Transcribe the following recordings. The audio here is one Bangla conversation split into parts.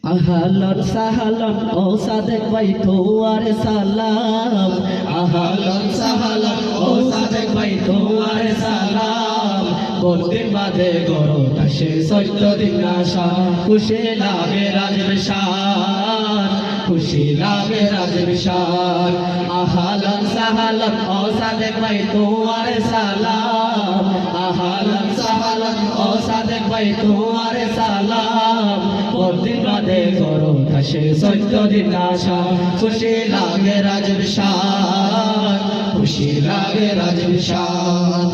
আহলন সাহলন ও সাদেক ভাই তোমারে সালাম আহলন সাহলন ও সাদেক ভাই তোমারে সালাম বন্দির বাদে গরো তাসে সত্য দিন আশা খুশি লাগে রাজবিশাল খুশি লাগে রাজবিশাল আহলন সাহলন ও সাদেক ভাই তোমারে সালাম আহলন সাহলন ও সাদেক ভাই তোমারে সালাম বন্দির বাদে গরো তাসে সত্য দিন আশা খুশি লাগে রাজবিশাল খুশি লাগে রাজবিশাল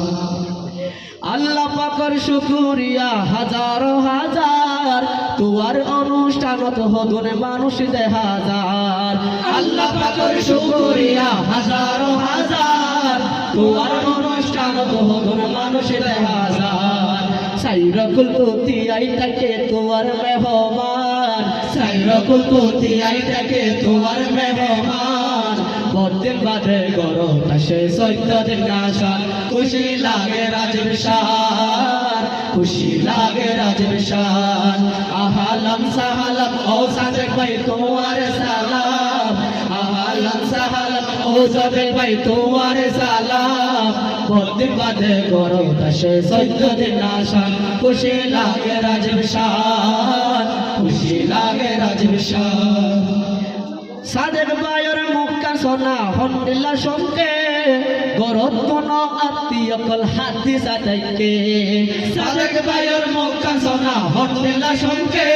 আল্লাহ পাকের শুকরিয়া হাজারো হাজার তোমার অনুষ্ঠানত হগনে মানুষ হাজার আল্লাহ পাকের শুকরিয়া হাজারো হাজার তোমার অনুষ্ঠানত হগনে মানুষ হাজার সাইরকুল পতি আইতাকে তোমার মেহমান সাইরকুল পতি আইতাকে তোমার মেহমান বদিন বাদে গরো তাসে সত্য দিন আশা খুশি লাগে রাজবিশাল খুশি লাগে রাজবিশাল আহলন সাহলন ও সাদেক ভাই তোমারে সালাম আহলন সাহলন ও সাদেক ভাই তোমারে সালাম বদিন বাদে গরো তাসে সত্য দিন আশা খুশি লাগে রাজবিশাল খুশি লাগে রাজবিশাল সাদেক ভাইয়ের মুখা সোনা হন্ডিলা সঙ্গে গরত কোন আত্মীয় কল হাতি সাদাইকে সাদেক ভাইয়ের মুখা সোনা হন্ডিলা সঙ্গে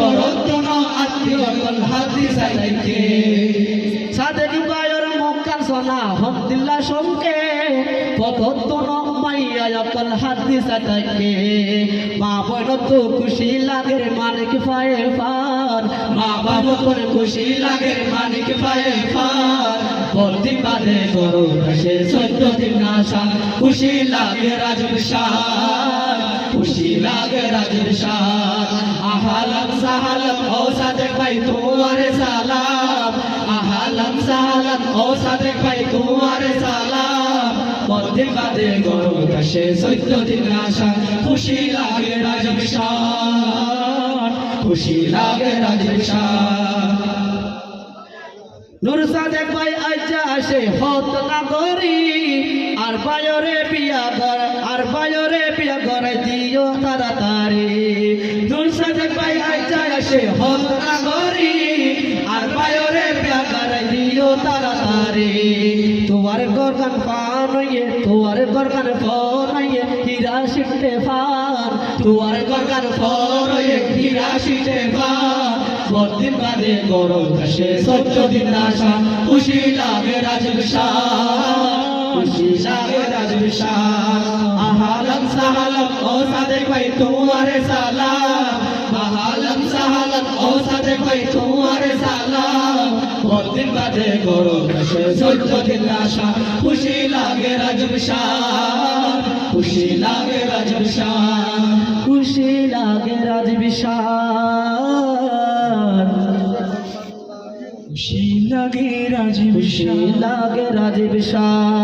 গরত কোন আত্মীয় কল হাতি সাদাইকে সাদেক ভাইয়ের মুখা সোনা হন্ডিলা সঙ্গে পথত কোন মাইয়া কল হাতি সাদাইকে মা বড় তো খুশি লাগে মানিক পায়ে পার মা বাবা করে খুশি লাগে মানিক পায়ে পার বন্দির বাদে গরো তাসে সত্য দিন আশা খুশি লাগে রাজবিশাল খুশি লাগে রাজবিশাল আহলন সাহলন ও সাদেক ভাই তোমারে সালাম আহলন সাহলন ও সাদেক ভাই তোমারে সালাম বন্দির বাদে গরো তাসে সত্য দিন আশা খুশি লাগে রাজবিশাল খুশি লাগে রাজবিশাল নূর সাদেক ভাই আইজা আসে হত না করি আর বায়রে বিয়া করে দিও তাড়াতাড়ি নূর সাদেক ভাই আইজা আসে হত না করি আর বায়রে বিয়া করে দিও তাড়াতাড়ি তোমার গরগান পানয়ে তোমার গরগান পানয়ে হীরা শিখতে পান তোমার গরগান পানয়ে হীরা শিখতে পান বদিন বাদে গরো তাসে সত্য দিন আশা খুশি লাগে রাজবিশাল খুশি লাগে রাজবিশাল আহলন সাহলন ও সাদেক ভাই তোমারে সালাম আহলন সাহলন ও সাদেক ভাই তোমারে সালাম বদিন বাদে গরো তাসে সত্য দিন আশা খুশি লাগে রাজবিশাল খুশি লাগে রাজবিশাল খুশি লাগে রাজবিশাল খুশি লাগে রাজবিশাল